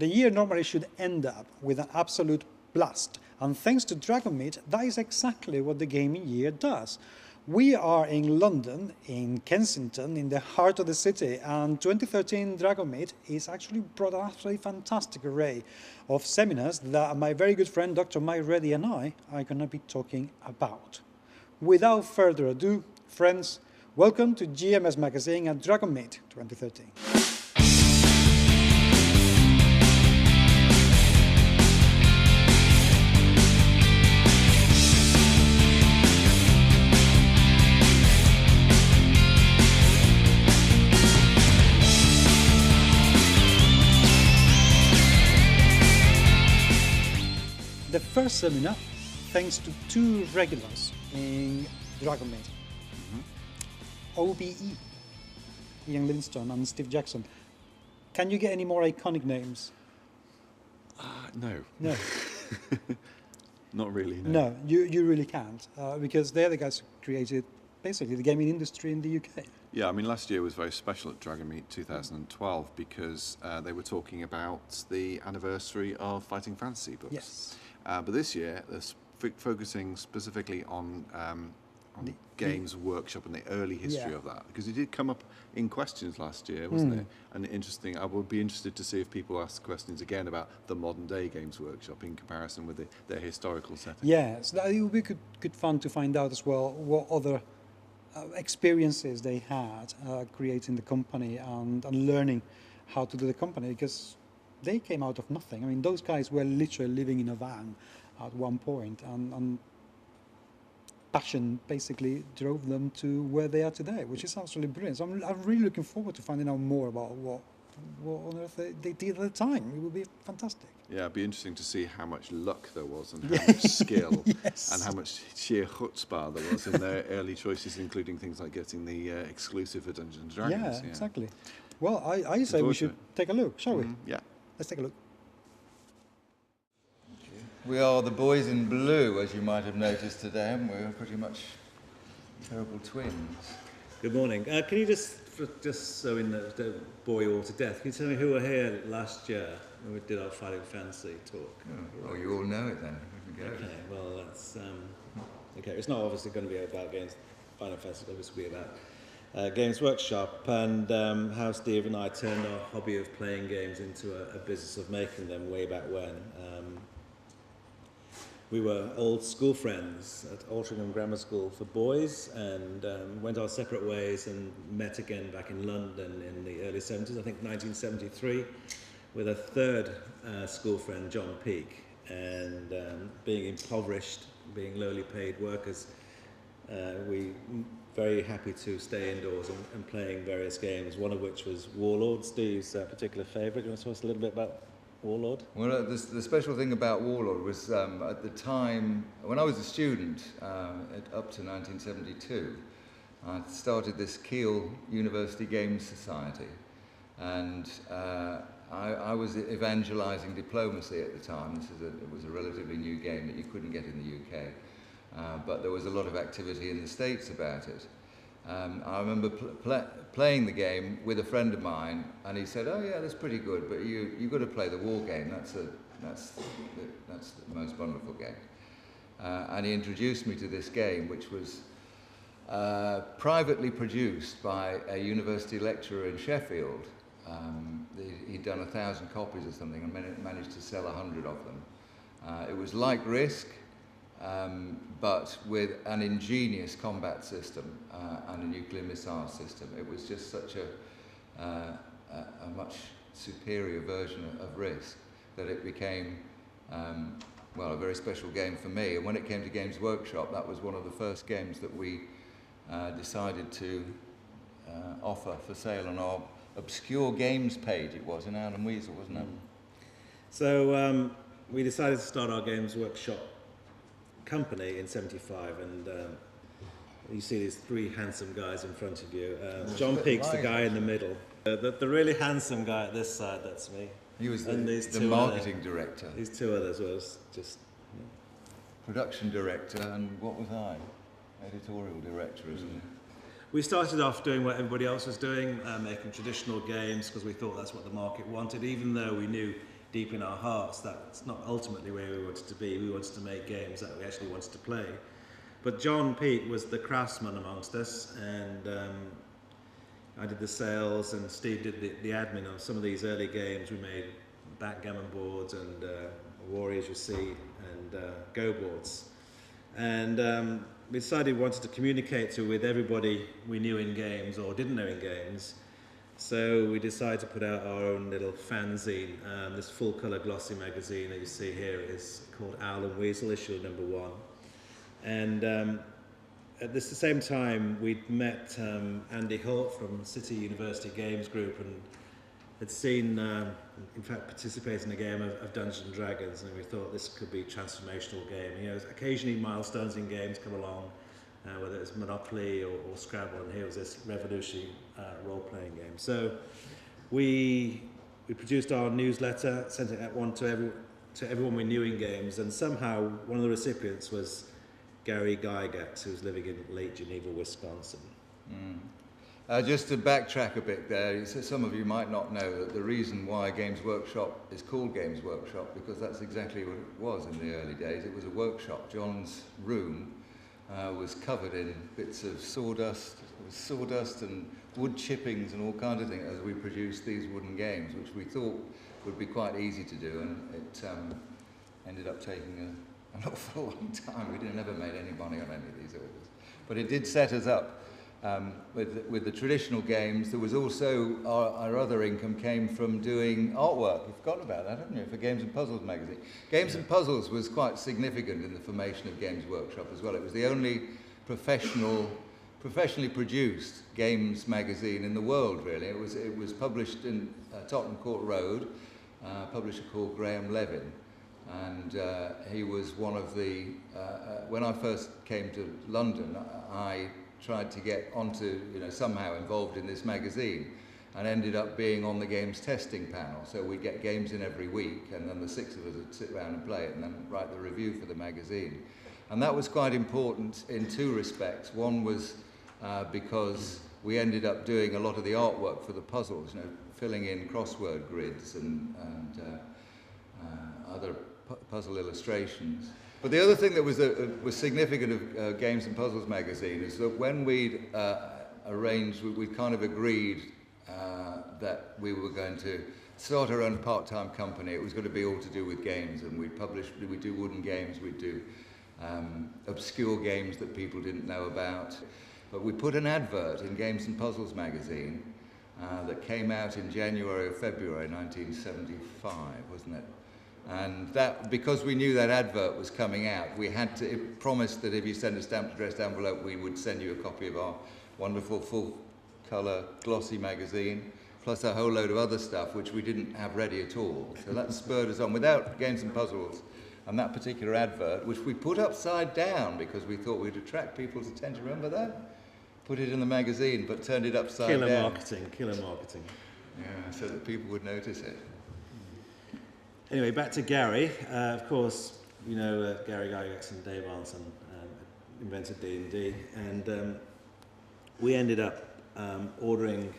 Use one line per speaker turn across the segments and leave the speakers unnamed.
The year normally should end up with an absolute blast, and thanks to Dragonmeet, that is exactly what the gaming year does. We are in London, in Kensington, in the heart of the city, and 2013 Dragonmeet is actually brought an absolutely fantastic array of seminars that my very good friend Dr. Mike Reddy and I are going to be talking about. Without further ado, friends, welcome to GMS Magazine and Dragonmeet 2013. The first seminar, thanks to two regulars in Dragonmeet, OBE, Ian Livingstone and Steve Jackson. Can you get any more iconic names?
No.
No.
Not really, no.
No, you really can't, because they're the guys who created basically the gaming industry in the UK.
Yeah, I mean, last year was very special at Dragonmeet 2012 because they were talking about the anniversary of Fighting Fantasy books.
Yes.
But this year, they're focusing specifically on Games Workshop and the early history of that, because it did come up in questions last year, wasn't it? And interesting, I would be interested to see if people ask questions again about the modern day Games Workshop in comparison with their historical setting.
Yeah, so it would be good fun to find out as well what other experiences they had creating the company and learning how to do the company, because they came out of nothing. I mean, those guys were literally living in a van at one point, and passion basically drove them to where they are today, which is absolutely brilliant. So I'm really looking forward to finding out more about what on earth they did at the time. It would be fantastic. Yeah,
it'd be interesting to see how much luck there was and how much skill and how much sheer chutzpah there was in their early choices, including things like getting the exclusive for Dungeons and Dragons.
Yeah, exactly. Well, I say we should take a look, shall we?
Yeah.
Let's take a look.
We are the boys in blue, as you might have noticed today, and we're pretty much terrible twins.
Good morning. Can you just so we don't bore you all to death, can you tell me who were here last year when we did our Fighting Fantasy talk?
Oh, you all know it then.
Okay, well that's okay. It's not obviously going to be about games. Final Fantasy will obviously be about Games Workshop and how Steve and I turned our hobby of playing games into a business of making them way back when. We were old school friends at Altrincham Grammar School for boys and went our separate ways and met again back in London in the early 70s, I think 1973, with a third school friend, John Peake. And being impoverished, being lowly paid workers, we very happy to stay indoors and playing various games, one of which was Warlord, Steve's particular favourite. Do you want to tell us a little bit about Warlord?
Well, the special thing about Warlord was at the time, when I was a student, up to 1972, I started this Keele University Games Society, and I was evangelising diplomacy at the time. It was a relatively new game that you couldn't get in the UK, but there was a lot of activity in the States about it. I remember playing the game with a friend of mine, and he said, "Oh yeah, that's pretty good, but you've got to play the war game. That's the most wonderful game." And he introduced me to this game, which was privately produced by a university lecturer in Sheffield. He'd done 1,000 copies or something and managed to sell 100 of them. It was like Risk, but with an ingenious combat system and a nuclear missile system. It was just such a much superior version of Risk that it became, well, a very special game for me. And when it came to Games Workshop, that was one of the first games that we decided to offer for sale on our obscure games page. It was in Alan Weasel, wasn't it?
So we decided to start our Games Workshop company in '75, and you see these three handsome guys in front of you. John Peake's the guy in the middle. The really handsome guy at this side, that's me.
He was the marketing director.
These two others was just
production director, and what was I? Editorial director, isn't it?
We started off doing what everybody else was doing, making traditional games because we thought that's what the market wanted, even though we knew deep in our hearts, that's not ultimately where we wanted to be. We wanted to make games that we actually wanted to play. But John Pete was the craftsman amongst us, and I did the sales, and Steve did the admin on some of these early games. We made backgammon boards and Warriors, you see, and Go boards. And we decided we wanted to communicate with everybody we knew in games or didn't know in games. So we decided to put out our own little fanzine. This full-colour glossy magazine that you see here is called Alan Weasel, issue number 1. And at the same time, we'd met Andy Holt from City University Games Group and had seen, in fact, participate in a game of Dungeons and Dragons, and we thought this could be a transformational game. You know, occasionally milestones in games come along, whether it's Monopoly or Scrabble, and here was this revolutionary role-playing game. So we produced our newsletter, sent it out to everyone we knew in games, and somehow one of the recipients was Gary Gygax, who was living in Lake Geneva, Wisconsin.
Just to backtrack a bit there, some of you might not know that the reason why Games Workshop is called Games Workshop, because that's exactly what it was in the early days. It was a workshop. John's room was covered in bits of sawdust and wood chippings and all kinds of things as we produced these wooden games, which we thought would be quite easy to do, and it ended up taking an awful long time. We never made any money on any of these orders. But it did set us up. With the traditional games. There was also our other income came from doing artwork. You've forgotten about that, haven't you? For Games and Puzzles magazine. Games and Puzzles was quite significant in the formation of Games Workshop as well. It was the only professionally produced games magazine in the world, really. It was published in Tottenham Court Road, a publisher called Graham Levin. And he was one of the... when I first came to London, I tried to get onto, somehow involved in this magazine, and ended up being on the games testing panel. So we'd get games in every week, and then the 6 of us would sit around and play it, and then write the review for the magazine. And that was quite important in 2 respects. One was because we ended up doing a lot of the artwork for the puzzles, filling in crossword grids and other puzzle illustrations. But the other thing that was significant of Games and Puzzles magazine is that when we'd arranged, we'd kind of agreed that we were going to start our own part-time company. It was going to be all to do with games, and we'd do wooden games, we'd do obscure games that people didn't know about. But we put an advert in Games and Puzzles magazine that came out in January or February 1975, wasn't it? And that, because we knew that advert was coming out, it promised that if you send a stamped addressed envelope, we would send you a copy of our wonderful full-colour glossy magazine, plus a whole load of other stuff which we didn't have ready at all. So that spurred us on. Without Games and Puzzles and that particular advert, which we put upside down because we thought we'd attract people's attention. Remember that? Put it in the magazine, but turned it upside down.
Killer marketing.
Yeah, so that people would notice it.
Anyway, back to Gary. Of course, Gary Gygax and Dave Arnson invented D&D, and we ended up ordering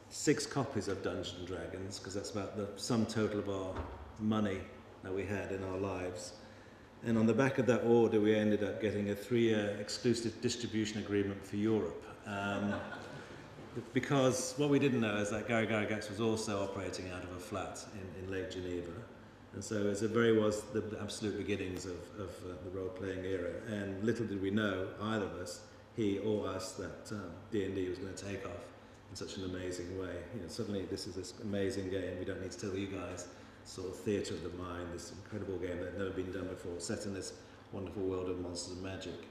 6 copies of Dungeons and Dragons, because that's about the sum total of our money that we had in our lives. And on the back of that order, we ended up getting a 3-year exclusive distribution agreement for Europe. Because what we didn't know is that Gary Gygax was also operating out of a flat in Lake Geneva. And so it was the absolute beginnings of the role-playing era. And little did we know, either of us, he or us, that D&D was going to take off in such an amazing way. Suddenly this is this amazing game. We don't need to tell you guys, sort of theatre of the mind, this incredible game that had never been done before, set in this wonderful world of monsters and magic.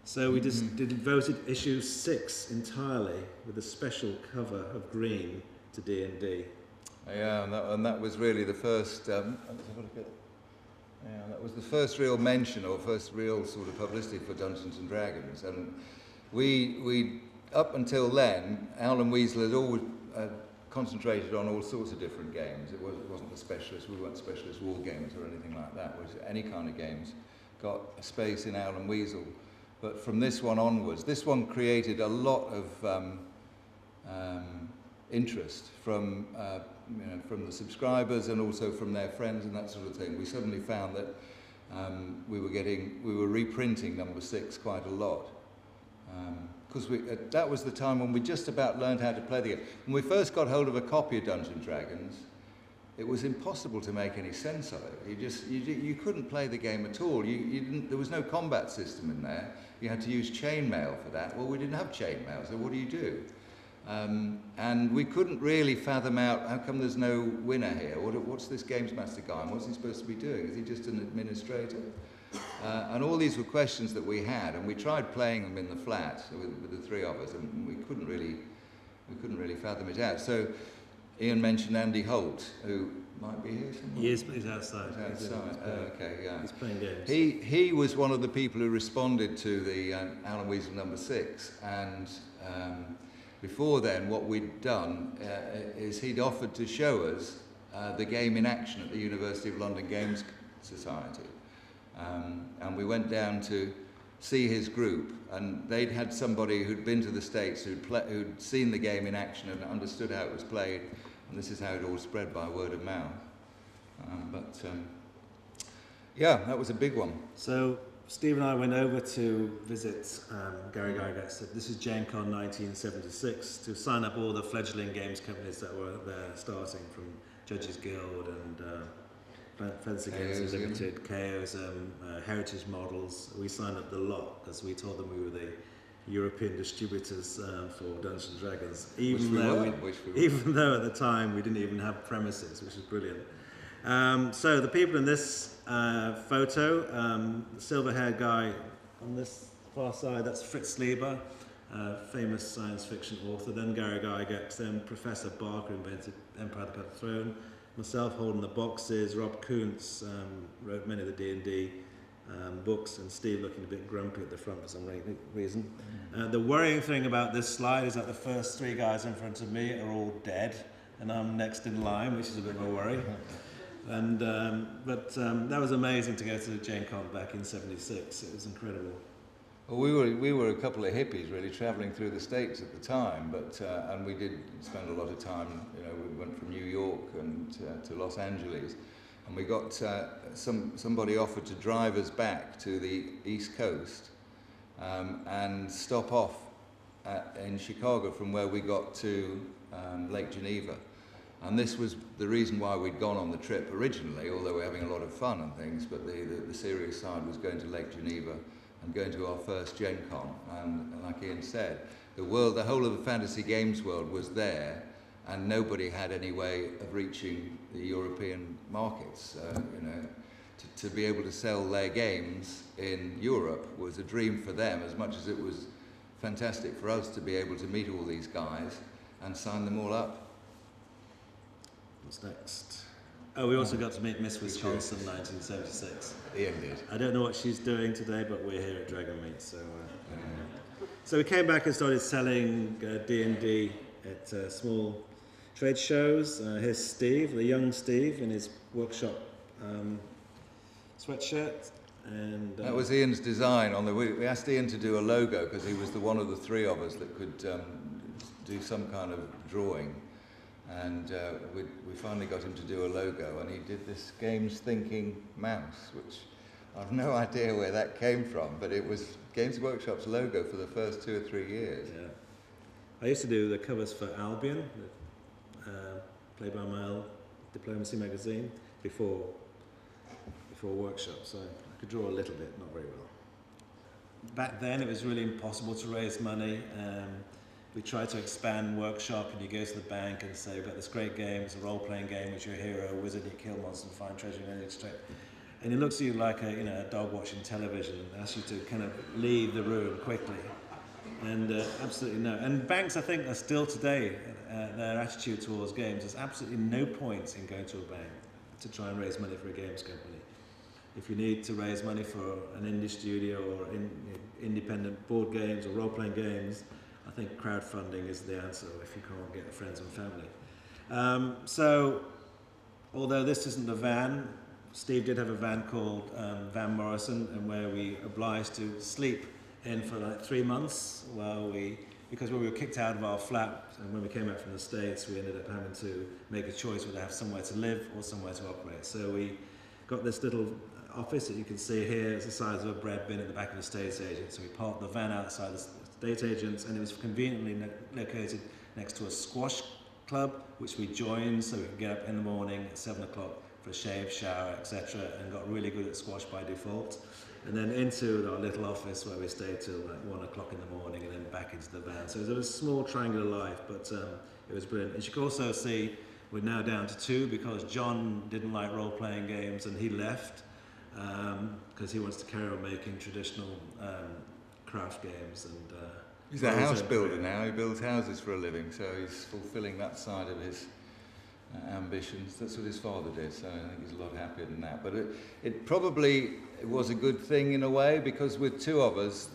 So we just devoted issue 6 entirely with a special cover of green to D&D.
Yeah, and that was really the first. Let's have a look at. Yeah, that was the first real mention or first real sort of publicity for Dungeons and Dragons. And we up until then, Alan Weasel had always concentrated on all sorts of different games. It wasn't a specialist. We weren't specialist war games or anything like that. It was any kind of games got a space in Alan Weasel. But from this one onwards, this one created a lot of interest from from the subscribers and also from their friends and that sort of thing. We suddenly found that we were reprinting number 6 quite a lot. Because that was the time when we just about learned how to play the game. When we first got hold of a copy of Dungeons and Dragons, it was impossible to make any sense of it. You couldn't play the game at all. There was no combat system in there. You had to use chainmail for that. Well, we didn't have chainmail, so what do you do? And we couldn't really fathom out, how come there's no winner here? What's this Games Master guy, and what's he supposed to be doing? Is he just an administrator? And all these were questions that we had, and we tried playing them in the flat with the 3 of us, and we couldn't really fathom it out. So Ian mentioned Andy Holt, who might be here somewhere.
He is, but he's outside.
He's outside. Okay, yeah.
He's playing games.
He was one of the people who responded to the Alan Weasel number 6, and before then, what we'd done is he'd offered to show us the game in action at the University of London Games Society. And we went down to see his group, and they'd had somebody who'd been to the States, who'd seen the game in action and understood how it was played, and this is how it all spread by word of mouth. Yeah, that was a big one.
So Steve and I went over to visit Gary Gygax. This is Gen Con 1976, to sign up all the fledgling games companies that were there, starting from Judges Guild and Fantasy Games Unlimited, Chaosm, Heritage Models. We signed up the lot because we told them we were the European distributors for Dungeons and Dragons, even though at the time we didn't even have premises, which is brilliant. So the people in this photo, the silver-haired guy on this far side, that's Fritz Lieber, famous science fiction author. Then Gary Gygax, then Professor Barker invented Empire the Pet Throne. Myself holding the boxes, Rob Kuntz wrote many of the D&D books, and Steve looking a bit grumpy at the front for some reason. The worrying thing about this slide is that the first 3 guys in front of me are all dead, and I'm next in line, which is a bit of a worry. And but that was amazing to go to Gen Con back in '76. It was incredible.
Well, we were a couple of hippies really travelling through the States at the time, but and we did spend a lot of time. We went from New York and to Los Angeles, and we got somebody offered to drive us back to the East Coast and stop off in Chicago from where we got to Lake Geneva. And this was the reason why we'd gone on the trip originally, although we're having a lot of fun and things, but the serious side was going to Lake Geneva and going to our first Gen Con. And like Ian said, the whole of the fantasy games world was there, and nobody had any way of reaching the European markets. To be able to sell their games in Europe was a dream for them, as much as it was fantastic for us to be able to meet all these guys and sign them all up.
What's next? Oh, we also got to meet Miss Wisconsin 1976.
Ian did.
I don't know what she's doing today, but we're here at Dragonmeet. So we came back and started selling D&D at small trade shows. Here's Steve, the young Steve, in his workshop sweatshirt. And
that was Ian's design. We asked Ian to do a logo because he was one of the 3 of us that could do some kind of drawing. And we finally got him to do a logo, and he did this Games Thinking mouse, which I've no idea where that came from, but it was Games Workshop's logo for the first 2 or 3 years.
Yeah. I used to do the covers for Albion, Play by Mail Diplomacy magazine, before Workshop, so I could draw a little bit, not very well. Back then it was really impossible to raise money. We tried to expand Workshop, and you go to the bank and say, we've got this great game, it's a role-playing game, which you're a hero, a wizard, you kill monsters and find treasure and extract. And he looks at you like a dog watching television and asks you to kind of leave the room quickly. And absolutely no. And banks, I think, are still today, their attitude towards games, there's absolutely no point in going to a bank to try and raise money for a games company. If you need to raise money for an indie studio or independent board games or role-playing games, I think crowdfunding is the answer if you can't get friends and family. So, although this isn't a van, Steve did have a van called Van Morrison, and where we obliged to sleep in for like 3 months while we because when we were kicked out of our flat and when we came out from the States, we ended up having to make a choice whether to have somewhere to live or somewhere to operate. So we got this little office that you can see here. It's the size of a bread bin at the back of the estate agent. So we parked the van outside the estate agents, and it was conveniently located next to a squash club, which we joined so we could get up in the morning at 7 o'clock for a shave, shower, etc., and got really good at squash by default. And then into our little office where we stayed till like 1 o'clock in the morning, and then back into the van. So it was a small triangular life, but it was brilliant. And you can also see we're now down to 2 because John didn't like role-playing games and he left because he wants to carry on making traditional craft games. And
he's a house builder now. He builds houses for a living, so he's fulfilling that side of his ambitions. That's what his father did, so I think he's a lot happier than that. But it probably was a good thing in a way, because with 2 of us,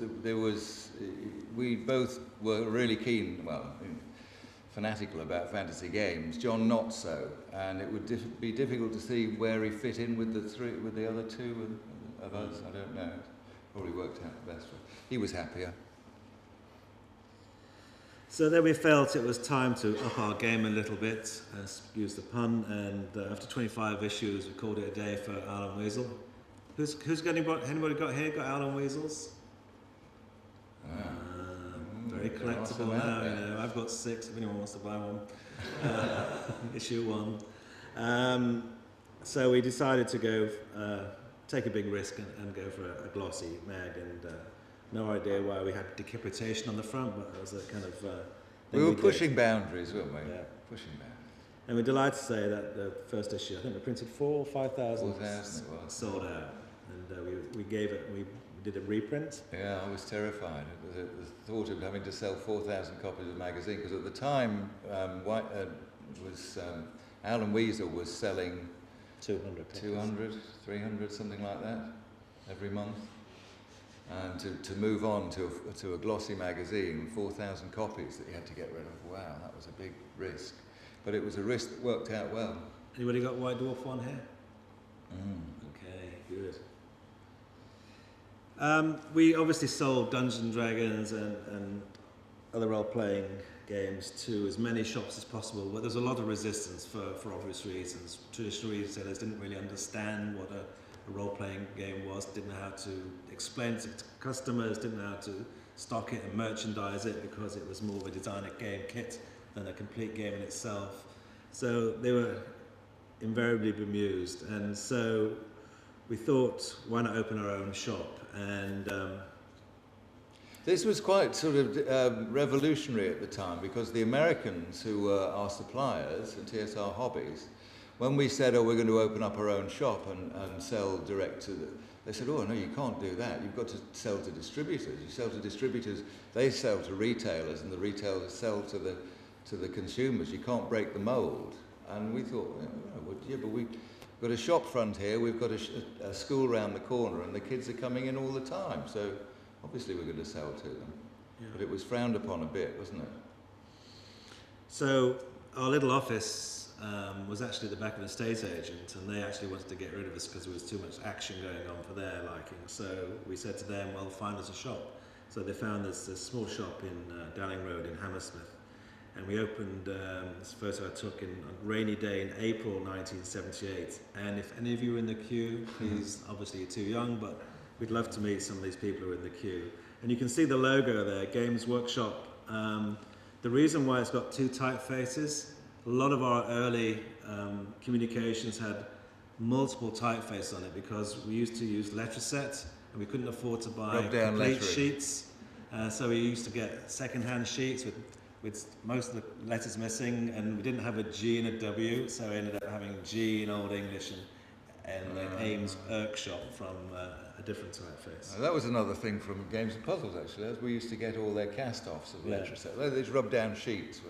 we both were really keen, fanatical about fantasy games. John not so, and it would be difficult to see where he fit in with the other 2 of us. I don't know. It probably worked out the best. He was happier.
So then we felt it was time to up our game a little bit, excuse the pun, and after 25 issues we called it a day for Alan Weasel. Who's got anybody got here? Got Alan Weasels? Very collectible now, you know. I've got 6 if anyone wants to buy one. Issue 1. So we decided to go take a big risk and go for a glossy mag, and no idea why we had decapitation on the front, but it was a kind of thing
we were pushing boundaries, weren't we?
Yeah.
Pushing boundaries.
And we're delighted to say that the first issue, I think we printed 4,000 or 5,000
it was.
sold out, and we did a reprint.
Yeah, I was terrified. The thought of having to sell 4,000 copies of the magazine, because at the time, Alan Weasel was selling
200,
300, something like that, every month. And to move on to a glossy magazine, 4,000 copies that you had to get rid of, wow, that was a big risk. But it was a risk that worked out well.
Anybody got White Dwarf one here? Okay, good. We obviously sold Dungeons & Dragons and other role-playing games to as many shops as possible, but there's a lot of resistance for obvious reasons. Traditional retailers didn't really understand what a role-playing game was, didn't know how to explain it to customers, didn't know how to stock it and merchandise it, because it was more of a designer game kit than a complete game in itself. So they were invariably bemused, and so we thought, why not open our own shop? And
this was quite sort of revolutionary at the time, because the Americans, who were our suppliers and TSR Hobbies, when we said, we're going to open up our own shop and sell direct to they said, no, you can't do that. You've got to sell to distributors. You sell to distributors, they sell to retailers, and the retailers sell to the consumers. You can't break the mold. And we thought, but we've got a shop front here, we've got a school round the corner, and the kids are coming in all the time. So obviously we're going to sell to them. Yeah. But it was frowned upon a bit, wasn't it?
So our little office was actually at the back of an estate agent, and they actually wanted to get rid of us because there was too much action going on for their liking. So we said to them, well, find us a shop. So they found this small shop in Dowling Road in Hammersmith, and we opened this photo I took on a rainy day in April 1978. And if any of you are in the queue, please, obviously you're too young, but we'd love to meet some of these people who are in the queue. And you can see the logo there, Games Workshop. The reason why it's got 2 typefaces, a lot of our early communications had multiple typefaces on it, because we used to use Letraset and we couldn't afford to buy complete sheets. So we used to get second-hand sheets with most of the letters missing, and we didn't have a G and a W, so we ended up having G in Old English and Ames Workshop from a different typeface.
That was another thing from Games and Puzzles, actually, as we used to get all their cast-offs of Letraset. These rub-down sheets,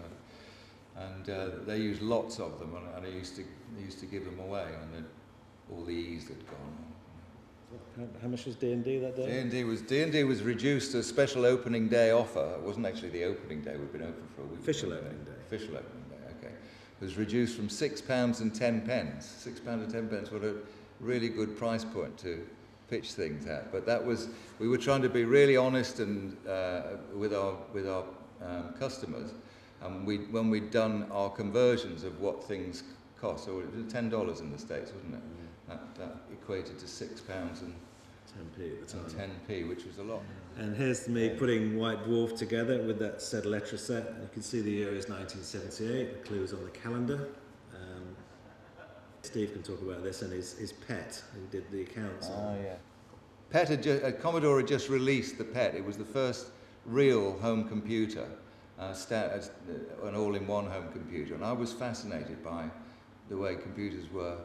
and they used lots of them, and I used to give them away, and all the E's had gone.
How much was D&D that day?
D&D was reduced to a special opening day offer. It wasn't actually the opening day. We'd been open for a week.
Official opening day.
Official opening day. Okay. It was reduced from £6 and 10 pence. £6 and 10 pence. What a really good price point to pitch things at. But that was, we were trying to be really honest and with our customers. And when we'd done our conversions of what things cost, so it was $10 in the States, wasn't it? That equated to £6 and
10p at the time.
10p, which was a lot.
And here's me putting White Dwarf together with that said letter set. And you can see the year is 1978, the clues on the calendar. Steve can talk about this and his pet, who did the accounts.
Yeah. Commodore had just released the PET. It was the first real home computer, an all-in-one home computer. And I was fascinated by the way computers were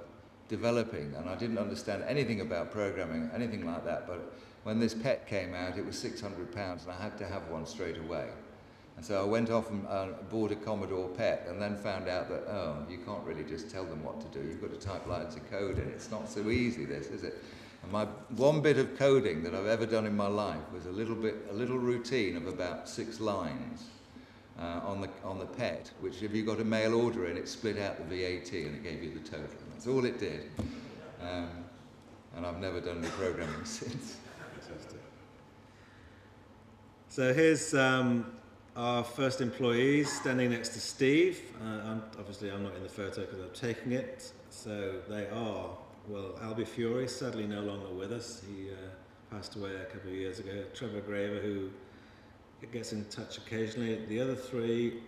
developing, and I didn't understand anything about programming, anything like that. But when this PET came out, it was £600, and I had to have one straight away. And so I went off and bought a Commodore PET, and then found out that, you can't really just tell them what to do. You've got to type lines of code in. It's not so easy, this, is it? And my one bit of coding that I've ever done in my life was a little routine of about 6 lines on the PET, which if you got a mail order in, it split out the VAT and it gave you the total. And that's all it did. And I've never done any programming since.
Fantastic. So here's our first employees standing next to Steve. Obviously I'm not in the photo because I'm taking it. So they are, well, Albie Fury, sadly no longer with us. He passed away a couple of years ago. Trevor Graver, who gets in touch occasionally. The other 3...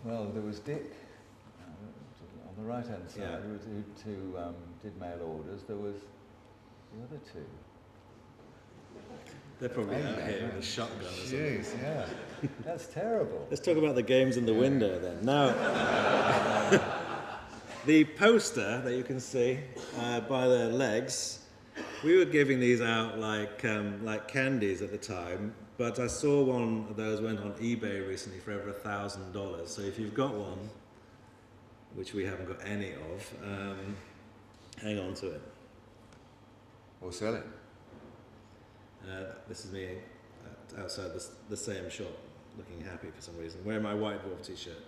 Well, there was Dick on the right-hand side, who did mail orders. There was the other 2.
They're probably out here with a shotgun or something.
Jeez, yeah. That's terrible.
Let's talk about the games in the window then. Now, the poster that you can see by their legs, we were giving these out like candies at the time, but I saw one of those went on eBay recently for over $1,000. So if you've got one, which we haven't got any of, hang on to it.
Or sell it.
This is me outside the same shop, looking happy for some reason, wearing my White Dwarf t-shirt.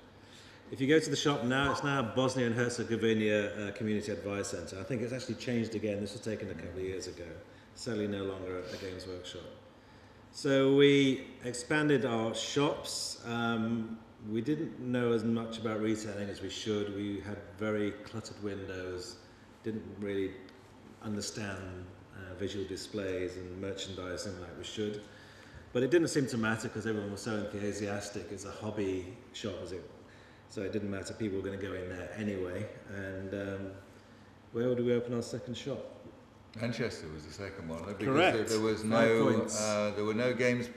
If you go to the shop now, it's now Bosnia and Herzegovina Community Advice Centre. I think it's actually changed again. This was taken a couple of years ago. Sadly, no longer a Games Workshop. So we expanded our shops. We didn't know as much about retailing as we should. We had very cluttered windows, didn't really understand visual displays and merchandising like we should. But it didn't seem to matter because everyone was so enthusiastic. It's a hobby shop, so it didn't matter. People were going to go in there anyway. And where would we open our second shop?
Manchester was the second one. Because
Correct.
There was there were no games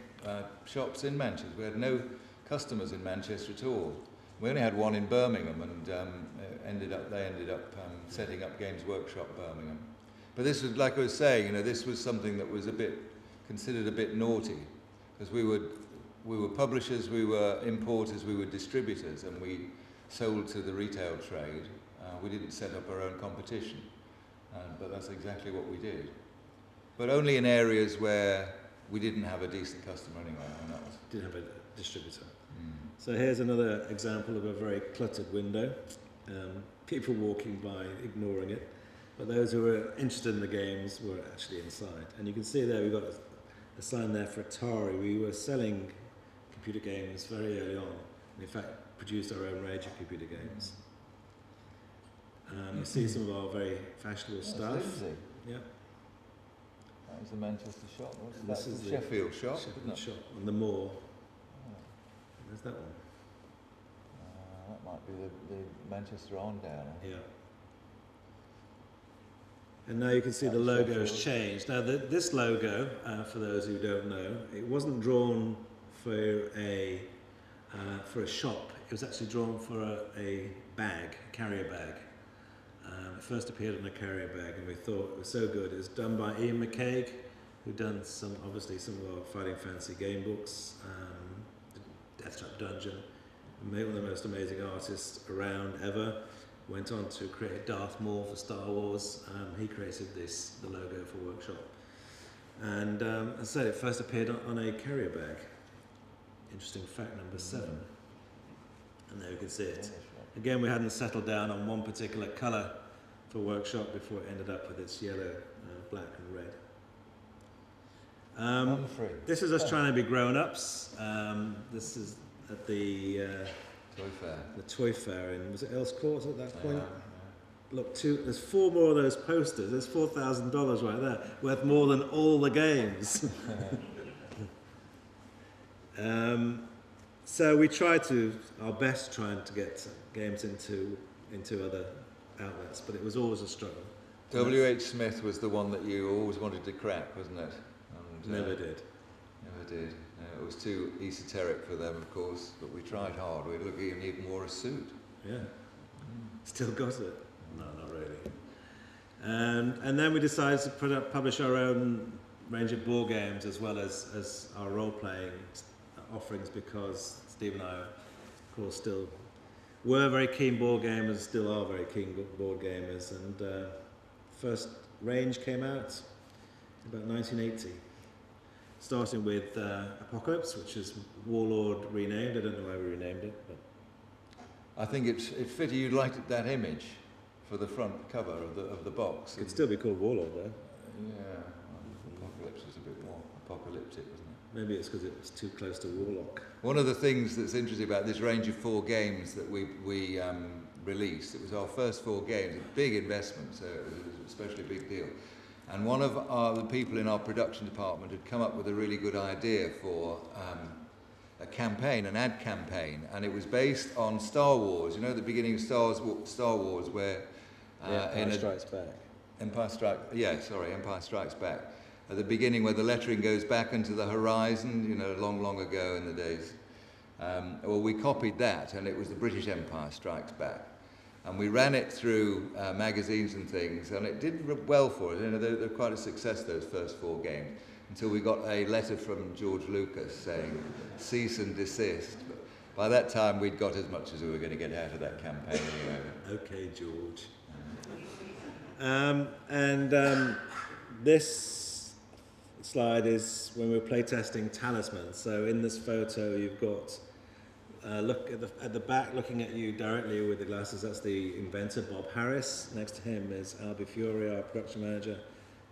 shops in Manchester. We had no customers in Manchester at all. We only had one in Birmingham, and they ended up setting up Games Workshop Birmingham. But this was, like I was saying, this was something that was considered a bit naughty, because we were publishers, we were importers, we were distributors, and we sold to the retail trade. We didn't set up our own competition, but that's exactly what we did. But only in areas where we didn't have a decent customer anyway.
Didn't have a distributor. So here's another example of a very cluttered window. People walking by, ignoring it. But those who were interested in the games were actually inside. And you can see there we've got a sign there for Atari. We were selling computer games very early on. And in fact, produced our own range of computer games. You see some of our very fashionable stuff. Yeah.
That was the Manchester shop.
This is the
Sheffield shop.
Sheffield shop on the moor. There's that one.
That might be the Manchester on down.
Yeah. And now you can see the logo's changed. Now this logo, for those who don't know, it wasn't drawn for a shop. It was actually drawn for a bag, a carrier bag. It first appeared in a carrier bag, and we thought it was so good. It was done by Ian McCaig, who'd done obviously some of our Fighting Fantasy game books, Death Trap Dungeon, one of the most amazing artists around ever. Went on to create Darth Maul for Star Wars. He created the logo for Workshop. And as I said, it first appeared on a carrier bag. Interesting fact number 7. And there you can see it. Again, we hadn't settled down on one particular colour for Workshop before it ended up with its yellow, black and
Number 3.
This is us trying to be grown-ups. This is at the
Toy fair.
toy fair in, was it Earls Court at that point?
Yeah.
Look, there's 4 more of those posters. There's $4,000 right there, worth more than all the games. So we try our best trying to get games into other outlets, but it was always a struggle.
W.H. Smith was the one that you always wanted to crack, wasn't it? And,
Never did.
Never did. It was too esoteric for them, of course, but we tried hard. We even wore a suit.
Yeah. Still got it? No, not really. And then we decided to publish our own range of board games as well as our role-playing offerings, because Steve and I, of course, still were very keen board gamers, still are very keen board gamers, and first range came out about 1980, starting with Apocalypse, which is Warlord renamed. I don't know why we renamed it, but
I think it fitted. You liked that image for the front cover of the box.
it'd still be called Warlord though.
Yeah, Apocalypse was a bit more apocalyptic, wasn't it?
Maybe it's because it was too close to Warlock.
One of the things that's interesting about this range of 4 games that we released, it was our first 4 games, a big investment, so it was especially a big deal. And one of the people in our production department had come up with a really good idea for a campaign, an ad campaign, and it was based on Star Wars. You know, the beginning of Star Wars, where
Empire Strikes Back.
Empire Strikes Back. At the beginning, where the lettering goes back into the horizon, you know, long, long ago in the days. Well, we copied that, and it was the British Empire Strikes Back. And we ran it through magazines and things, and it did well for us. You know, they're quite a success, those first 4 games, until we got a letter from George Lucas saying, cease and desist. But by that time, we'd got as much as we were going to get out of that campaign anyway.
Okay, George. This slide is when we were playtesting Talisman. So in this photo, you've got look at the back, looking at you directly with the glasses. That's the inventor, Bob Harris. Next to him is Albie Fury, our production manager.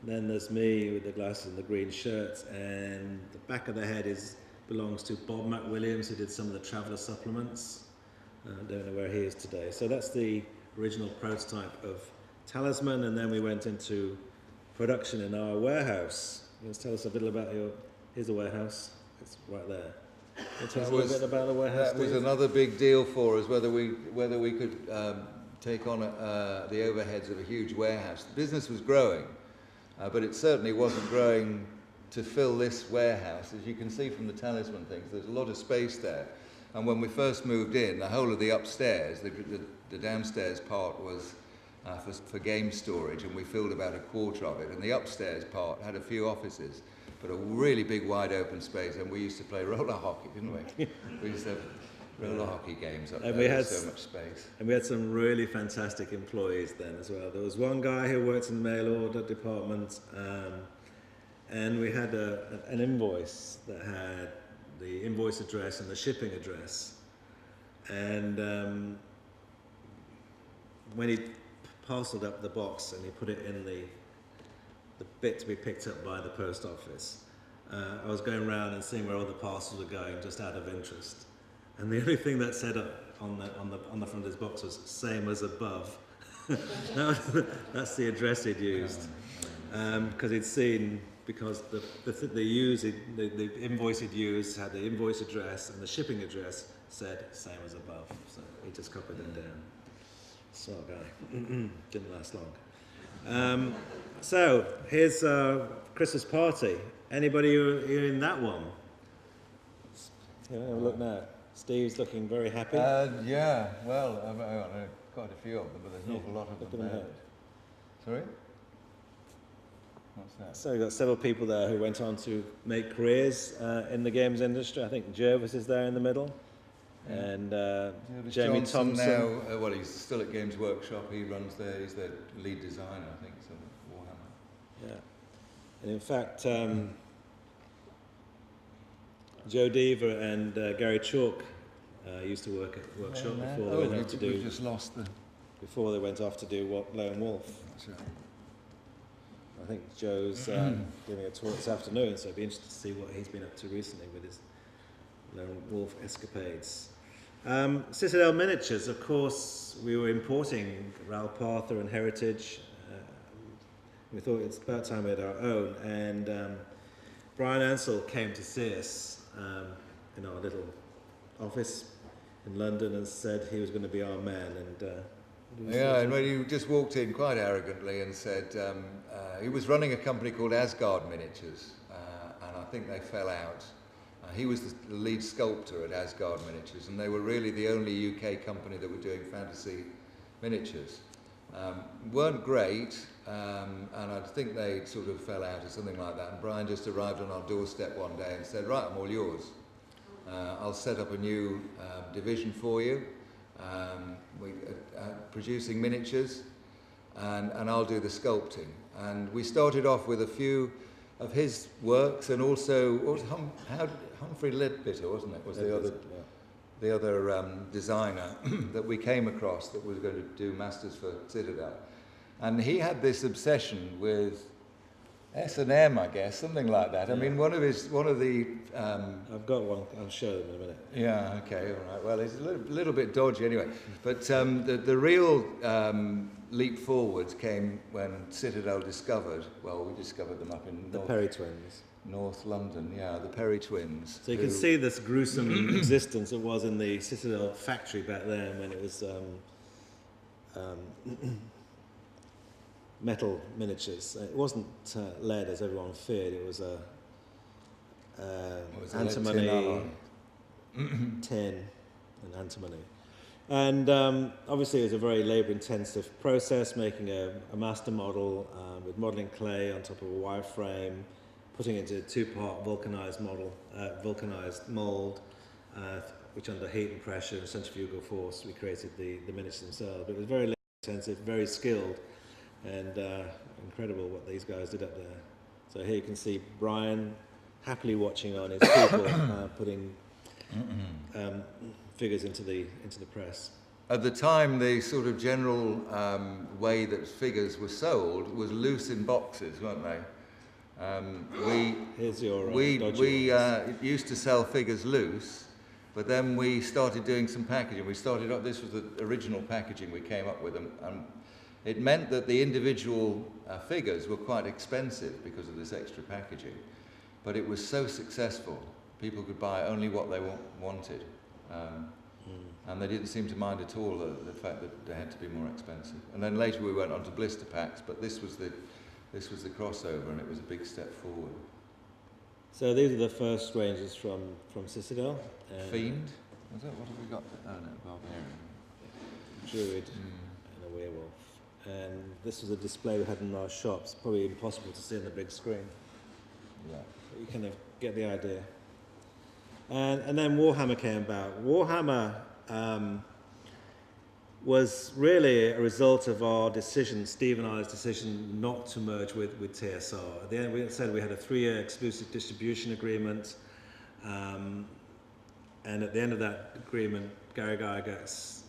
And then there's me with the glasses and the green shirt. And the back of the head belongs to Bob McWilliams, who did some of the Traveller supplements. I don't know where he is today. So that's the original prototype of Talisman, and then we went into production in our warehouse. You want to tell us a little about here's the warehouse. It's right there. Can you tell us a little bit about the warehouse?
That was another big deal for us, whether we could take on the overheads of a huge warehouse. The business was growing, but it certainly wasn't growing to fill this warehouse. As you can see from the Talisman things, there's a lot of space there. And when we first moved in, the whole of the upstairs, the downstairs part was for game storage, and we filled about a quarter of it. And the upstairs part had a few offices, but a really big wide open space, and we used to play roller hockey, didn't we? We used to have roller hockey games up there. We had so much space.
And we had some really fantastic employees then as well. There was one guy who worked in the mail order department, and we had an invoice that had the invoice address and the shipping address. And when he parceled up the box and he put it in the bit to be picked up by the post office, I was going around and seeing where all the parcels were going, just out of interest. And the only thing that said on the front of his box was "same as above." That's the address he'd used, because he'd seen, because the invoice he'd used had the invoice address, and the shipping address said "same as above." So he just copied them down. Smart guy. Didn't last long. So here's Christmas party. Anybody here in that one? Yeah, have a look now. Steve's looking very happy.
Yeah, well, quite a few of them, but there's an awful lot of them there. Sorry? What's that?
So we've got several people there who went on to make careers in the games industry. I think Jervis is there in the middle. Yeah. And Jamie
Johnson
Thompson.
Now, well, he's still at Games Workshop. He runs there. He's their lead designer, I think, so Warhammer.
Yeah. And in fact, Joe Deaver and Gary Chalk used to work at Workshop before they went off to do.
Just lost the.
Before they went off to do Lone Wolf.
That's right.
I think Joe's giving a talk this afternoon, so it'd be interesting to see what he's been up to recently with his lone wolf escapades. Citadel Miniatures, of course, we were importing Ralph Arthur and Heritage. We thought it's about time we had our own, and Brian Ansell came to see us in our little office in London and said he was going to be our man. And
yeah, and when he just walked in quite arrogantly and said he was running a company called Asgard Miniatures, and I think they fell out. He was the lead sculptor at Asgard Miniatures, and they were really the only UK company that were doing fantasy miniatures. Weren't great, and I think they sort of fell out or something like that. And Brian just arrived on our doorstep one day and said, right, I'm all yours. I'll set up a new division for you, producing miniatures, and I'll do the sculpting. And we started off with a few of his works, and also Humphrey Ledbetter, wasn't it? Was the other designer that we came across that was going to do Masters for Citadel, and he had this obsession with S&M, I guess, something like that. I mean, one of the.
I've got one. I'll show them in a minute.
Yeah. Okay. All right. Well, it's a little bit dodgy anyway. But the real leap forwards came when Citadel discovered. Well, we discovered them up in
the Perry twins.
North London. Yeah, the Perry twins.
So you can see this gruesome existence it was in the Citadel factory back then when it was. Metal miniatures. It wasn't lead as everyone feared. It was antimony, tin, and antimony. And obviously, it was a very labour-intensive process, making a master model with modelling clay on top of a wireframe, putting it into a two-part vulcanised mould, which under heat and pressure and centrifugal force, we created the miniatures themselves. But it was very labour-intensive, very skilled. And incredible what these guys did up there. So here you can see Brian happily watching on his people putting figures into the press.
At the time, the sort of general way that figures were sold was loose in boxes, weren't they?
Here's your
we used to sell figures loose, but then we started doing some packaging. We started up. This was the original packaging we came up with, and it meant that the individual figures were quite expensive because of this extra packaging, but it was so successful, people could buy only what they wanted, and they didn't seem to mind at all the fact that they had to be more expensive. And then later we went on to blister packs, but this was the crossover, and it was a big step forward.
So these are the first ranges from Citadel.
Fiend? Was that, what have we got? Oh no, Barbarian.
Druid and a werewolf. And this was a display we had in our shops. Probably impossible to see on the big screen.
Yeah.
But you kind of get the idea. And then Warhammer came about. Warhammer was really a result of our decision, Steve and I's decision, not to merge with TSR. At the end, we said we had a 3-year exclusive distribution agreement. And at the end of that agreement, Gary Gygax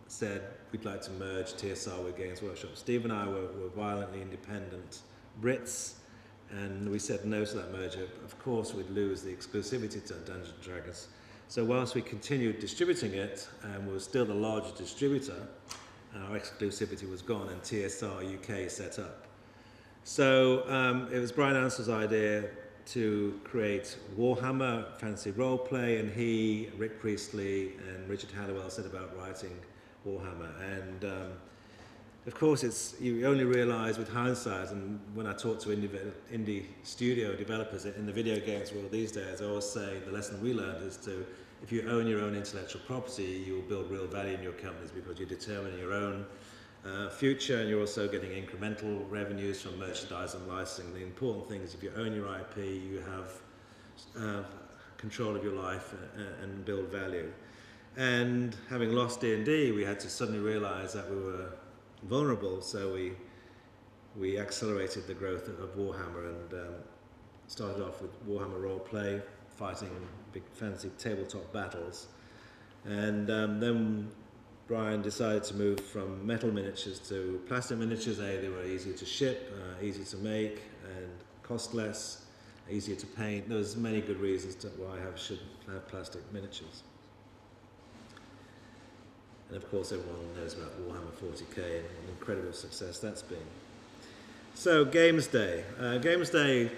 said we'd like to merge TSR with Games Workshop. Steve and I were violently independent Brits, and we said no to that merger. Of course, we'd lose the exclusivity to Dungeons & Dragons. So whilst we continued distributing it, and we were still the largest distributor, our exclusivity was gone, and TSR UK set up. So it was Brian Ansell's idea to create Warhammer fantasy roleplay, and he, Rick Priestley, and Richard Halliwell set about writing Warhammer. And of course, you only realise with hindsight, and when I talk to indie studio developers in the video games world these days, I always say the lesson we learned is if you own your own intellectual property, you will build real value in your companies because you're determining your own future, and you're also getting incremental revenues from merchandise and licensing. The important thing is if you own your IP, you have control of your life and build value. And having lost D&D, we had to suddenly realise that we were vulnerable, so we accelerated the growth of Warhammer and started off with Warhammer roleplay, fighting big fantasy tabletop battles. And then Brian decided to move from metal miniatures to plastic miniatures. They were easier to ship, easier to make, and cost less, easier to paint. There's many good reasons to why I should have plastic miniatures. And of course, everyone knows about Warhammer 40k and an incredible success that's been. So, Games Day. Games Day,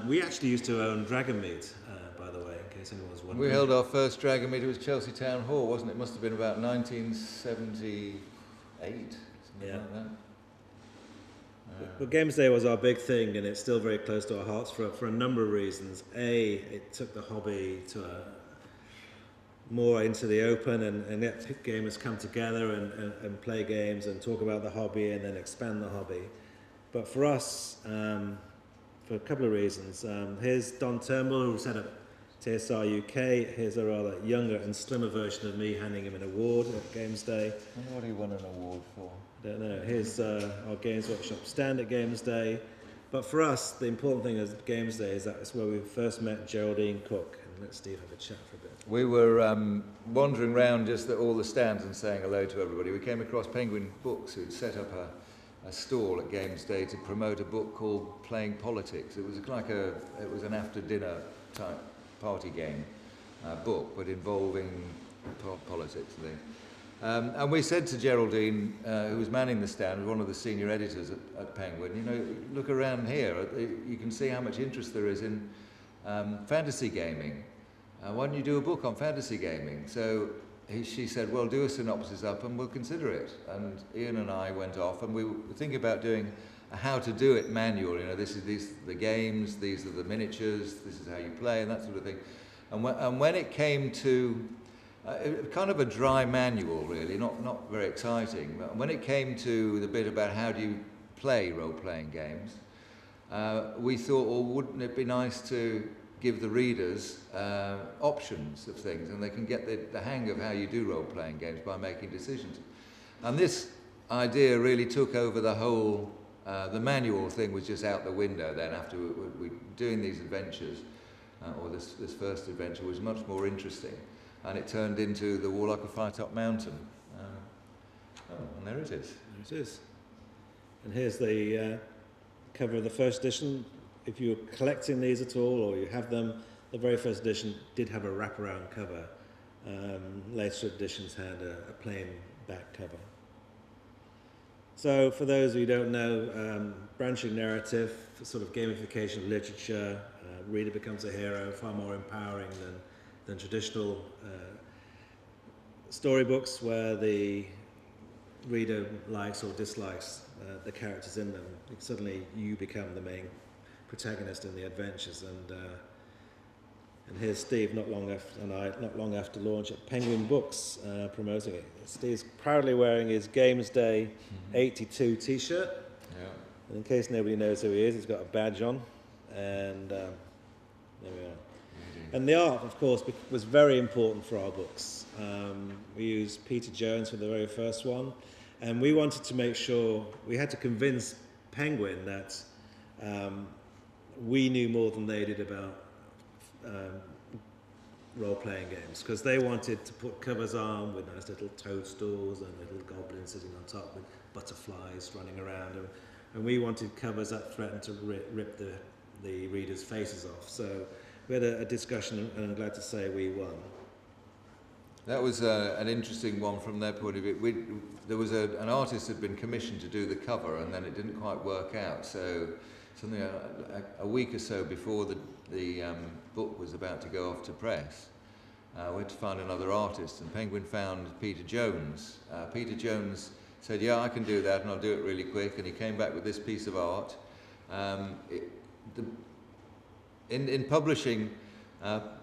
we actually used to own Dragonmeet, by the way, in case anyone was wondering.
We held our first Dragonmeet. It was Chelsea Town Hall, wasn't it? It must have been about 1978, something like that.
Well, Games Day was our big thing, and it's still very close to our hearts for a number of reasons. A, it took the hobby to more into the open, and let gamers come together and play games and talk about the hobby and then expand the hobby. But for us, for a couple of reasons, here's Don Turnbull, who set up TSR UK. Here's a rather younger and slimmer version of me handing him an award at Games Day.
I wonder what he won an award for.
I don't know. Here's our Games Workshop stand at Games Day. But for us, the important thing at Games Day is that it's where we first met Geraldine Cook. And let Steve have a chat for a bit.
We were wandering around just at all the stands and saying hello to everybody. We came across Penguin Books, who'd set up a stall at Games Day to promote a book called Playing Politics. It was it was an after-dinner type party game book, but involving politics, I think. And we said to Geraldine, who was manning the stand, one of the senior editors at Penguin, you know, look around here, you can see how much interest there is in fantasy gaming. Why don't you do a book on fantasy gaming? So she said, well, do a synopsis up and we'll consider it. And Ian and I went off and we were thinking about doing a how to do it manual. You know, these are the games, these are the miniatures, this is how you play, and that sort of thing. And when it came to kind of a dry manual, really, not very exciting. But when it came to the bit about how do you play role-playing games, we thought, well, wouldn't it be nice to give the readers options of things, and they can get the hang of how you do role-playing games by making decisions. And this idea really took over the whole, the manual thing was just out the window then after we doing these adventures, or this first adventure was much more interesting, and it turned into the Warlock of Firetop Mountain. And there it is.
There it is. And here's the cover of the first edition. If you're collecting these at all, or you have them, the very first edition did have a wraparound cover. Later editions had a plain back cover. So for those who don't know, branching narrative, sort of gamification of literature, reader becomes a hero, far more empowering than traditional storybooks where the reader likes or dislikes the characters in them. Suddenly you become the main protagonist in the adventures, and here's Steve not long after launch at Penguin Books promoting it. Steve's proudly wearing his Games Day 82 t-shirt.
Yeah.
And in case nobody knows who he is, he's got a badge on, and there we are. And the art, of course, was very important for our books. We used Peter Jones for the very first one, and we wanted to make sure, we had to convince Penguin that we knew more than they did about role-playing games, because they wanted to put covers on with nice little toadstools and little goblins sitting on top with butterflies running around, and we wanted covers that threatened to rip the readers' faces off. So we had a discussion, and I'm glad to say we won.
That was an interesting one from their point of view. There was an artist who had been commissioned to do the cover, and then it didn't quite work out. So something a week or so before the book was about to go off to press, we had to find another artist, and Penguin found Peter Jones. Peter Jones said, yeah, I can do that, and I'll do it really quick, and he came back with this piece of art. In publishing,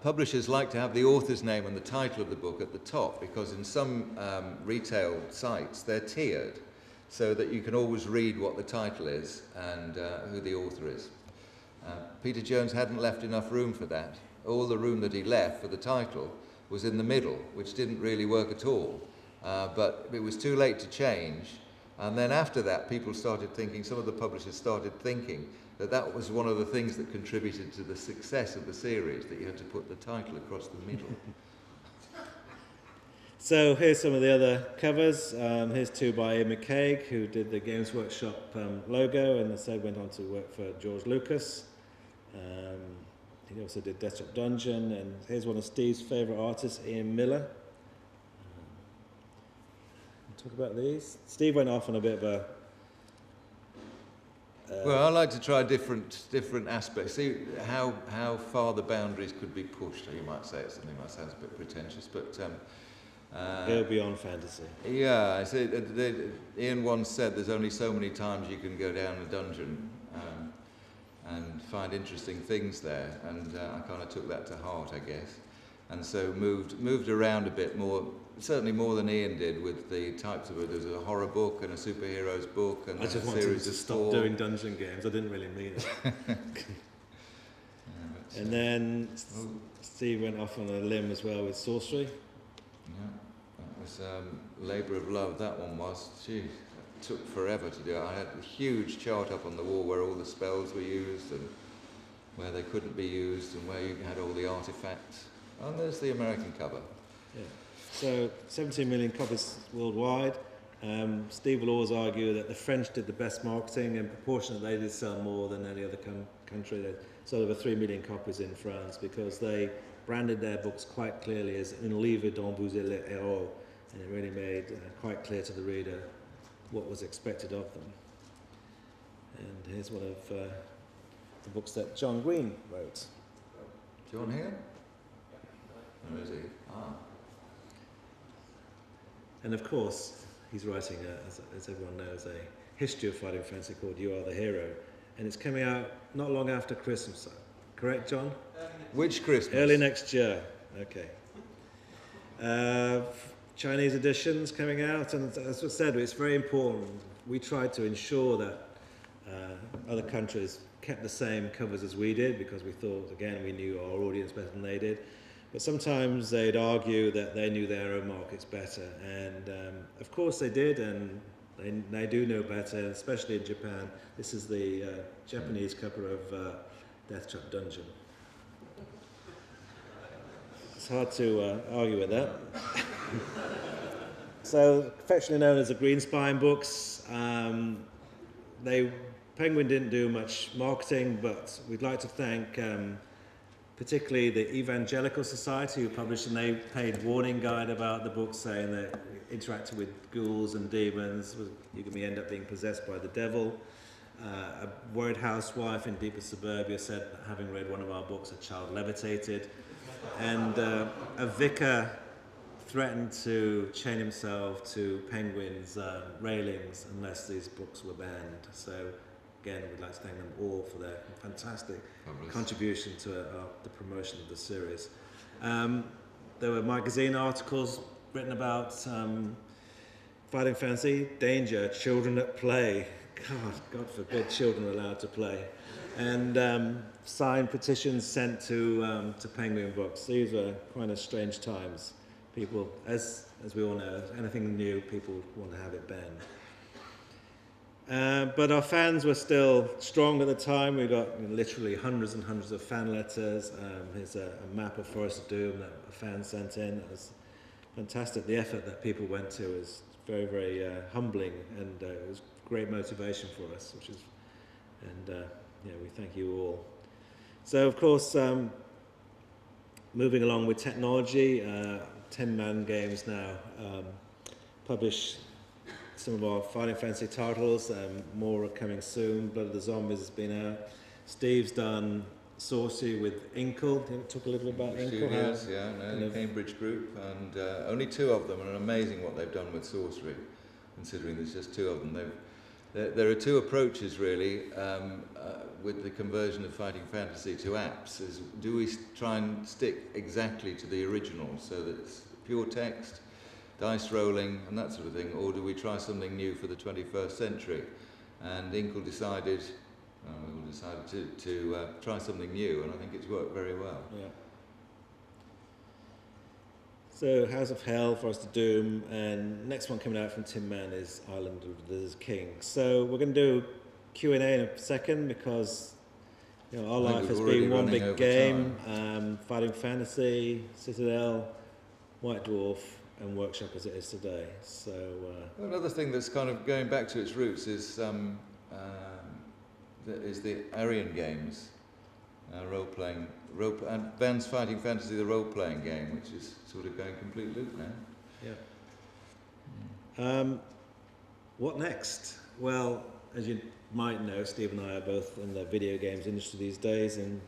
publishers like to have the author's name and the title of the book at the top, because in some retail sites they're tiered, so that you can always read what the title is and who the author is. Peter Jones hadn't left enough room for that. All the room that he left for the title was in the middle, which didn't really work at all. But it was too late to change. And then after that, people started thinking, some of the publishers started thinking that was one of the things that contributed to the success of the series, that you had to put the title across the middle.
So here's some of the other covers. Here's two by Ian McCaig, who did the Games Workshop logo, and as I said, went on to work for George Lucas. He also did Desktop Dungeon, and here's one of Steve's favourite artists, Ian Miller. Talk about these. Steve went off on a bit of a...
well, I like to try different aspects, see how far the boundaries could be pushed. You might say it's something that sounds a bit pretentious, but
go beyond fantasy.
yeah, I say, Ian once said there's only so many times you can go down a dungeon and find interesting things there, and I kind of took that to heart, I guess, and so moved around a bit more, certainly more than Ian did, with the types of it. There's a horror book and a superheroes book and
I just
a
wanted
series
to
of
stop
four.
doing dungeon games. I didn't really mean it. And then Steve went off on a limb as well with sorcery.
Yeah, that was labour of love, that one was. Gee, it took forever to do it. I had a huge chart up on the wall where all the spells were used and where they couldn't be used and where you had all the artefacts. And there's the American cover.
Yeah. So 17 million copies worldwide. Steve will always argue that the French did the best marketing, and proportionately they did sell more than any other country. They sold over 3 million copies in France because they branded their books quite clearly as un livre dont vous êtes le héros, and it really made quite clear to the reader what was expected of them. And here's one of the books that John Green wrote.
John here? Where is he? Ah.
And of course, he's writing, as everyone knows, a history of fighting fantasy called You Are the Hero, and it's coming out not long after Christmas. Correct, John?
Which Christmas?
Early next year. Okay. Chinese editions coming out, and as I said, it's very important. We tried to ensure that other countries kept the same covers as we did, because we thought, again, we knew our audience better than they did. But sometimes they'd argue that they knew their own markets better, and of course they did, and they do know better, especially in Japan. This is the Japanese cover of Death Trap Dungeon. It's hard to argue with that. So, affectionately known as the Green Spine books, Penguin didn't do much marketing, but we'd like to thank particularly the Evangelical Society, who published an 8-page warning guide about the book, saying that interacting with ghouls and demons, you can end up being possessed by the devil. A worried housewife in deeper suburbia said, having read one of our books, a child levitated. And a vicar threatened to chain himself to Penguin's railings unless these books were banned. So again, we'd like to thank them all for their fantastic contribution to the promotion of the series. There were magazine articles written about fighting fantasy, danger, children at play. God forbid children are allowed to play. And signed petitions sent to Penguin Books. These were kind of strange times. People, as we all know, anything new, people want to have it banned. But our fans were still strong at the time. We got literally hundreds and hundreds of fan letters. Here's a map of Forest of Doom that a fan sent in. It was fantastic. The effort that people went to was very, very humbling, and it was great motivation for us, we thank you all. So, of course, moving along with technology, 10-man games now publish some of our fighting fantasy titles. More are coming soon. Blood of the Zombies has been out. Steve's done Sorcery with Inkle. Can you talk a little bit about Inkle?
Studios, the Cambridge group, and only 2 of them, and amazing what they've done with Sorcery, considering there's just 2 of them. There are 2 approaches really with the conversion of fighting fantasy to apps. Do we try and stick exactly to the original so that it's pure text, dice rolling and that sort of thing, or do we try something new for the 21st century? And Inkle decided to try something new, and I think it's worked very well.
Yeah. So House of Hell, Forest of Doom, and next one coming out from Tin Man is Island of the King. So we're going to do Q&A in a second, because our life has been one big game. Fighting Fantasy, Citadel, White Dwarf, and workshop as it is today. So
another thing that's kind of going back to its roots is the Aryan games, role-playing, Advanced Fighting Fantasy, the role-playing game, which is sort of going complete loop now.
Yeah. What next? Well, as you might know, Steve and I are both in the video games industry these days in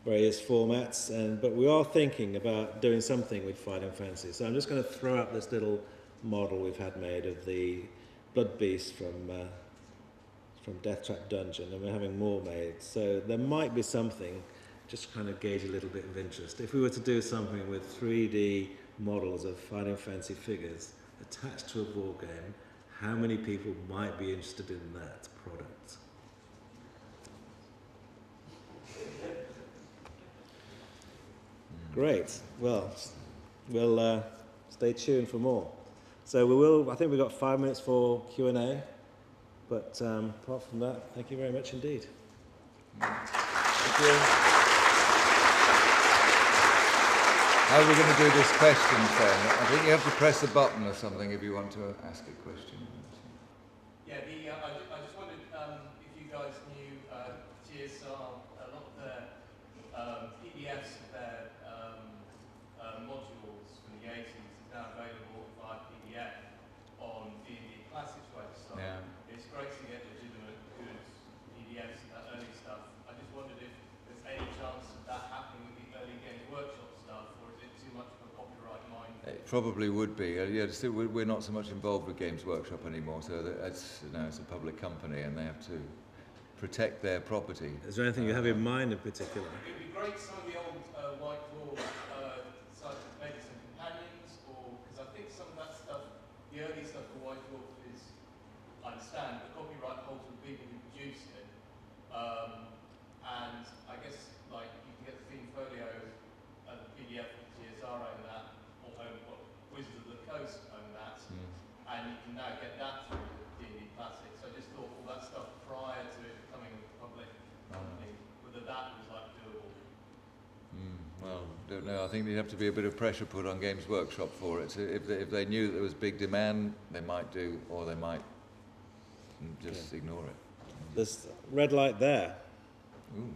various formats, but we are thinking about doing something with Fighting Fantasy. So I'm just going to throw up this little model we've had made of the Blood Beast from Death Trap Dungeon, and we're having more made. So there might be something, just to kind of gauge a little bit of interest. If we were to do something with 3D models of Fighting Fantasy figures attached to a board game, how many people might be interested in that product? Great. Well, we'll stay tuned for more. So we will. I think we've got 5 minutes for Q&A. But apart from that, thank you very much indeed.
Thank you. How are we going to do this questions then? I think you have to press a button or something if you want to ask a question.
Yeah, I just wondered if you guys knew GSR, a lot of their PDFs of their modules from the 80s is now available via PDF on D&D Classics website.
Yeah.
It's great to get legitimate, good PDFs of that early stuff. I just wondered if there's any chance of that happening with the early Games Workshop stuff, or is it too much of a copyright mind?
It probably would be. Yeah, still, we're not so much involved with Games Workshop anymore, so it's a public company and they have to protect their property.
Is there anything you have in mind in particular?
It would be great some of the old White Dwarf sites, maybe some companions, or because I think some of that stuff, the early stuff for White Dwarf is, I understand, the copyright holds with people who produced it. And I guess like you can get the theme folio and the PDF of GSR own that, or Wizards of the Coast own that, and you can now get that through the D&D Classics. So I just thought all that stuff prior to it becoming a public company, whether that was like doable.
Well, don't know. I think there'd have to be a bit of pressure put on Games Workshop for it. So if they knew that there was big demand, they might do, or they might just ignore it.
There's red light there.
Ooh.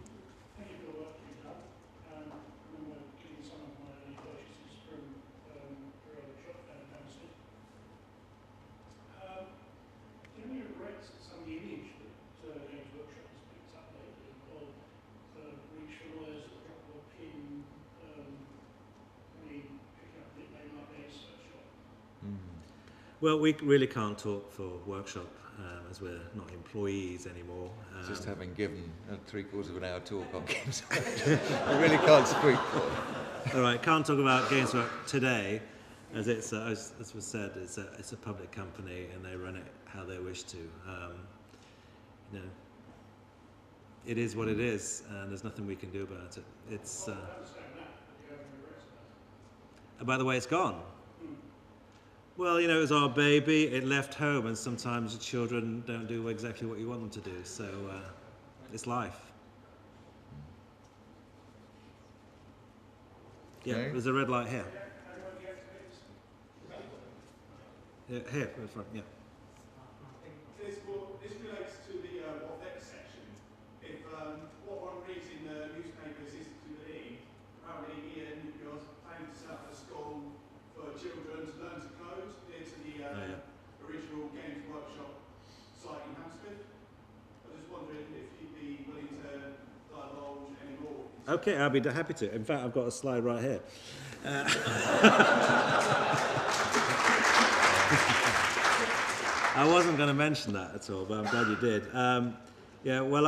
Thank you for the work you've done. I remember getting some of my early purchases from Workshop and Hammersmith. Do you have any regrets at some of the image that Games Workshop has picked up lately, or the reach for lawyers at the drop of a pin, picking up a nickname like their search shop?
Well, we really can't talk for Workshop as we're not employees anymore.
Just having given a 3/4 of an hour talk on Games Workshop, I really can't speak for it.
All right, can't talk about Games Work today, as it's as was said, it's a public company and they run it how they wish to. It is what it is, and there's nothing we can do about it. It's.
I understand that, but you have any regrets about it?
By the way, it's gone. Well, it was our baby. It left home, and sometimes the children don't do exactly what you want them to do. So it's life. Yeah,
Okay.
there's a red light here. Yeah, here, in front. Yeah.
This relates to the what next section. If what one reads in the newspapers is to believe, apparently Ian, you're planning to set up a school for children to learn to code near to the original Games Workshop site in Hammersmith. I was just wondering if you'd be willing to divulge any more.
Okay, I'll be happy to. In fact, I've got a slide right here. I wasn't going to mention that at all, but I'm glad you did. Well,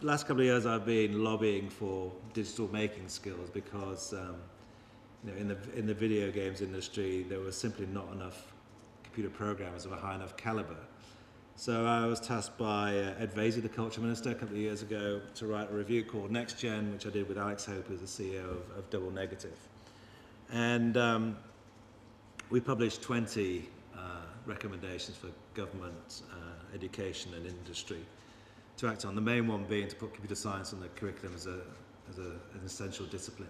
last couple of years I've been lobbying for digital making skills because in the video games industry there was simply not enough computer programmers of a high enough caliber. So I was tasked by Ed Vasey, the culture minister, a couple of years ago to write a review called Next Gen, which I did with Alex Hope, who's the CEO of Double Negative. And we published 20 recommendations for government, education and industry to act on. The main one being to put computer science on the curriculum as an essential discipline.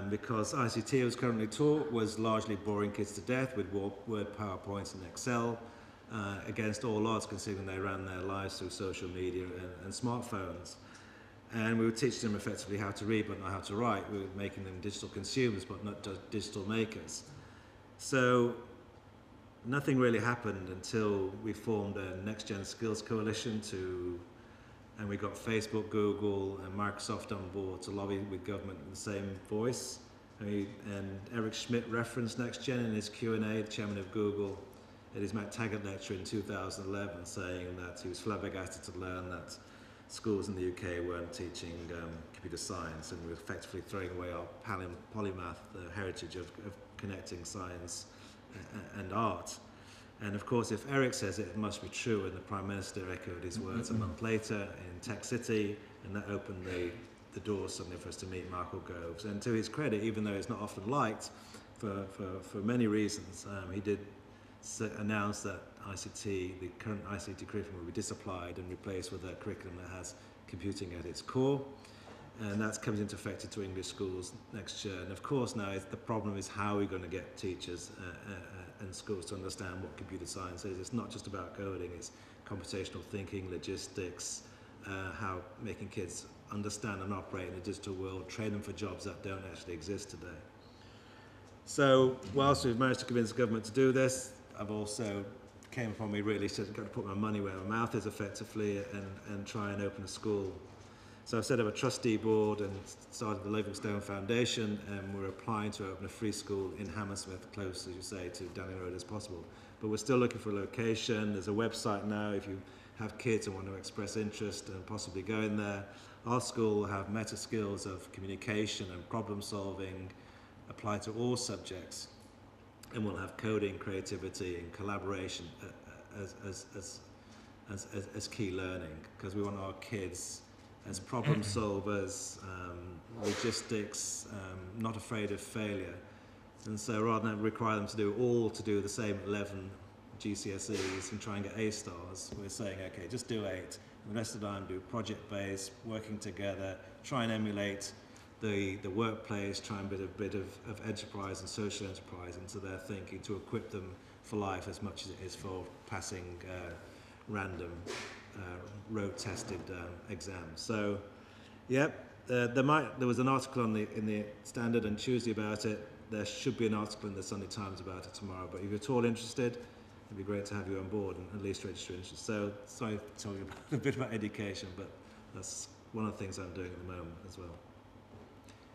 because ICT was currently taught was largely boring kids to death with Word, PowerPoint and Excel, against all odds, considering they ran their lives through social media and smartphones. And we were teaching them effectively how to read but not how to write. We were making them digital consumers but not just digital makers. So nothing really happened until we formed a Next Gen Skills Coalition and we got Facebook, Google and Microsoft on board to lobby with government in the same voice. And Eric Schmidt referenced Next Gen in his Q&A, the chairman of Google, at his Matt Taggart lecture in 2011, saying that he was flabbergasted to learn that schools in the UK weren't teaching computer science, and we were effectively throwing away our polymath heritage of connecting science and art. And of course, if Eric says it, it must be true, and the Prime Minister echoed his words a month later in Tech City, and that opened the doors suddenly for us to meet Michael Goves. And to his credit, even though it's not often liked for many reasons, he did announce that the current ICT curriculum will be disapplied and replaced with a curriculum that has computing at its core. And that comes into effect to English schools next year. And of course now the problem is how we're going to get teachers and schools to understand what computer science is. It's not just about coding, it's computational thinking, logistics, how making kids understand and operate in a digital world, train them for jobs that don't actually exist today. So whilst we've managed to convince the government to do this, I've also came upon me really said, got to put my money where my mouth is effectively and try and open a school. So I've set up a trustee board and started the Livingstone Foundation, and we're applying to open a free school in Hammersmith, close, as you say, to Downing Road as possible. But we're still looking for a location. There's a website now if you have kids and want to express interest and possibly go in there. Our school will have meta skills of communication and problem solving, apply to all subjects. And we'll have coding, creativity and collaboration as key learning, because we want our kids as problem solvers, logistics, not afraid of failure. And so rather than require them to do the same 11 GCSEs and try and get A stars, we're saying, okay, just do 8. And the rest of the time do project-based, working together, try and emulate the workplace, try and a bit of enterprise and social enterprise into their thinking to equip them for life as much as it is for passing random road-tested exams. So, yep, there was an article in the Standard on Tuesday about it. There should be an article in the Sunday Times about it tomorrow. But if you're at all interested, it'd be great to have you on board and at least register interest. So, sorry to tell you a bit about education, but that's one of the things I'm doing at the moment as well.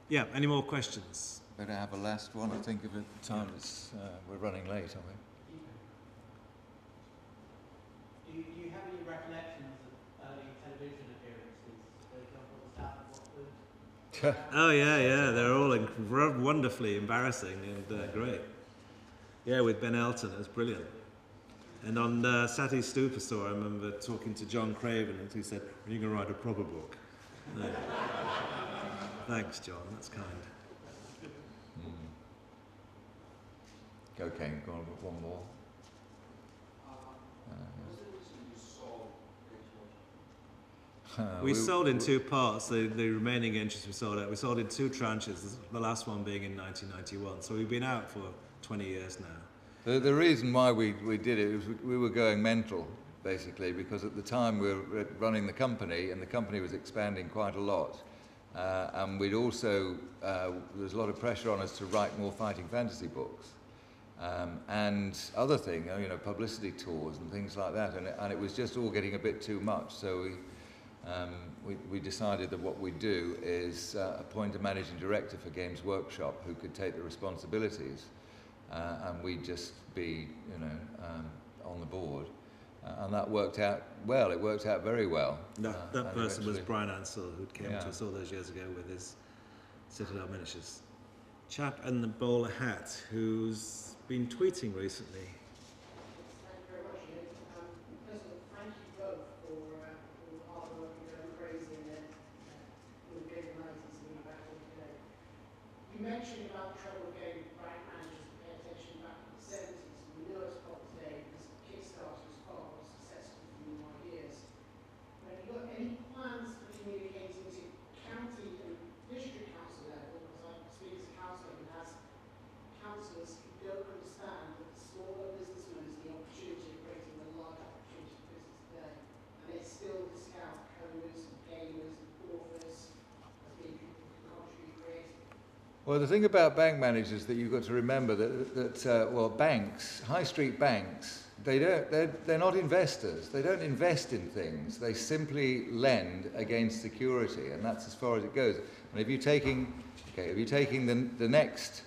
Yeah, any more questions?
Better have a last one. I think of it. Time is we're running late, aren't we?
Do you have any recollections of early television appearances? For example, the Staff of Watford?
Oh yeah, they're all wonderfully embarrassing and great. Yeah, with Ben Elton, it was brilliant. And on Saturday Superstore, I remember talking to John Craven, and he said, "Are you going to write a proper book?" No. Thanks, John. That's kind.
Okay, go on with one more.
We sold in 2 parts. The remaining interest we sold out. We sold in 2 tranches, the last one being in 1991. So we've been out for 20 years now.
The reason why we did it was we were going mental, basically, because at the time we were running the company, and the company was expanding quite a lot. And we'd also, there's a lot of pressure on us to write more fighting fantasy books. And other things, publicity tours and things like that. And it was just all getting a bit too much. So we decided that what we'd do is appoint a managing director for Games Workshop who could take the responsibilities, and we'd just be, on the board. And that worked out well. It worked out very well.
That person was Brian Ansell, who came to us all those years ago with his Citadel Miniatures. Chap in the bowler hat who's been tweeting recently.
Thank you very much, Ian. First of all, thank you both for all the hard work you've done, crazy, and then with game analysis and back in the day. You mentioned about the trouble of getting bank managers to pay attention back in the 70s. We know it's not today because Kickstarter was far more successful for new ideas. Have you got any plans for communicating to county and district council level? Because I speak
Well, the thing about bank managers that you've got to remember well, banks, high street banks, they're not investors. They don't invest in things. They simply lend against security, and that's as far as it goes. And if you're taking the next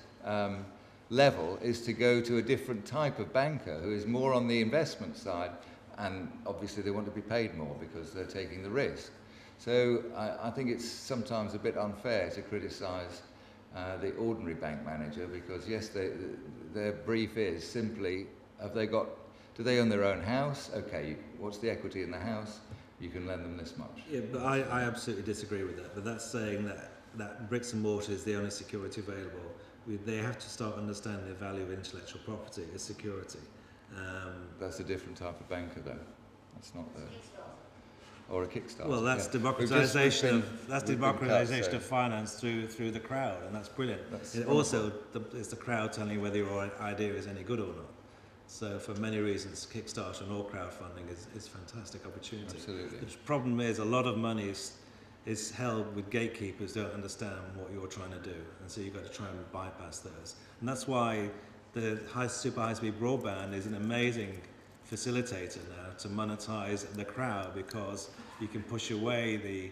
level is to go to a different type of banker who is more on the investment side, and obviously they want to be paid more because they're taking the risk. So I think it's sometimes a bit unfair to criticise the ordinary bank manager, because yes, their brief is simply, do they own their own house? Okay, what's the equity in the house? You can lend them this much.
Yeah, but I absolutely disagree with that. But that's saying that bricks and mortar is the only security available. They have to start understanding the value of intellectual property as security.
That's a different type of banker, though. That's not the... Or a Kickstarter.
Well, that's democratization of finance through the crowd, and that's brilliant. It's the crowd telling you whether your idea is any good or not. So for many reasons, Kickstarter and all crowdfunding is a fantastic opportunity.
Absolutely.
The problem is a lot of money is held with gatekeepers who don't understand what you're trying to do, and so you've got to try and bypass those. And that's why the super high-speed broadband is an amazing facilitator now to monetize the crowd, because you can push away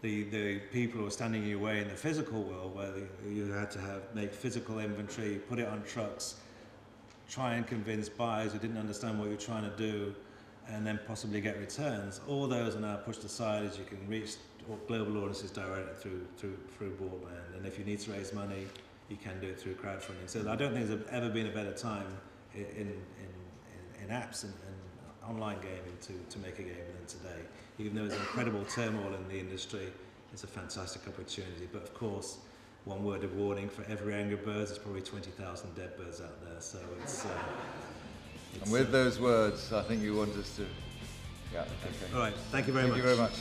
the people who are standing in your way in the physical world, where you had to make physical inventory, put it on trucks, try and convince buyers who didn't understand what you're trying to do, and then possibly get returns. All those are now pushed aside as you can reach global audiences directly through broadband. And if you need to raise money, you can do it through crowdfunding. So I don't think there's ever been a better time in apps and online gaming to make a game than today. Even though there's incredible turmoil in the industry, it's a fantastic opportunity. But of course, one word of warning: for every Angry Birds, there's probably 20,000 dead birds out there. So it's
and with those words, I think you want us to... Yeah, okay.
All right, thank you very much.
Thank you very much.